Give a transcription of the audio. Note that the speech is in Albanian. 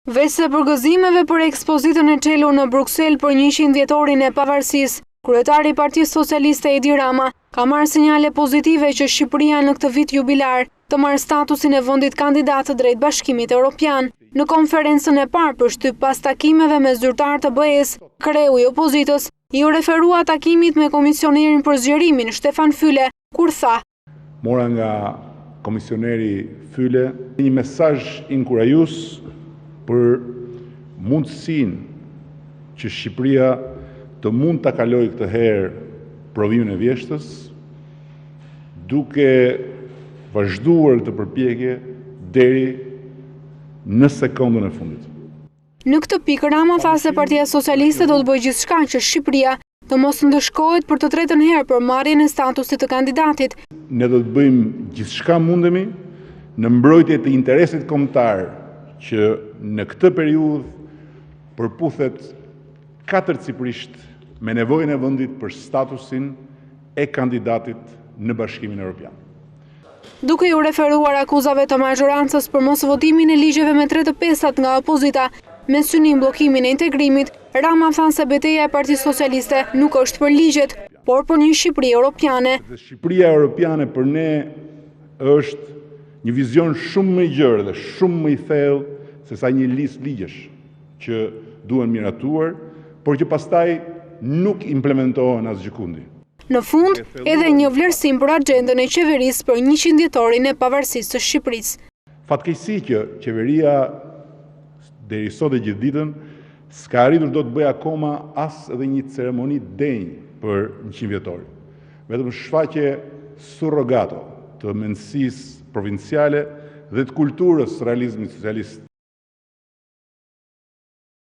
Veç se për gëzimeve për ekspozitën e çelur në Bruksel për 100 vjetorin e pavarësisë, kryetari i Partisë Socialiste Edi Rama ka marrë sinjale pozitive që Shqipëria në këtë vit jubilar të marrë statusin e vendit kandidat drejt Bashkimit Evropian. Në konferencën e parë përshtyp pas takimeve me zyrtarë të BE-s, kreu i opozitës i u referua takimit me komisionerin për zgjerimin Stefan Fyle, kur tha: Mora nga komisioneri Fyle një mesazh inkurajues për mundësinë që Shqipëria të mund të kaloj këtë herë provimin e vjeshtës, duke vazhduar këtë përpjekje deri në sekondën e fundit. Në këtë pikë Rama tha se Partia Socialiste do të bëjë gjithçka që Shqipëria të mos ndëshkohet për të tretën herë për marrjen e statusit të kandidatit. Ne do të bëjmë gjithçka mundemi në mbrojtje të interesit kombëtar që në këtë periudhë përputhet katërcipërisht me nevojën e vendit për statusin e kandidatit në Bashkimin Evropian. Duke ju referuar akuzave të mazhorancës për mos votimin e ligjeve me 3/5 nga opozita, me synim bllokimin e integrimit, Rama tha se betejë e Partisë Socialiste nuk është për ligjet, por për një Shqipëri europiane. Shqipëria europiane për ne është një vizion shumë më i gjerë dhe shumë më i thellë se sa një listë ligjesh që duhen miratuar, por që pastaj nuk implementohen asgjë kundi. Në fund, edhe një vlerësim për agjendën e qeverisë për 100 vjetorin e pavarësisë së Shqipërisë. Fatkeqësi që qeveria deri sot e gjithë ditën s'ka arritur do të bëjë akoma as edhe një ceremoni denjë për 100 vjetorin. Vetëm shfaqje surrogato të mendësisë provinciale dhe të kulturës realizmit socialist.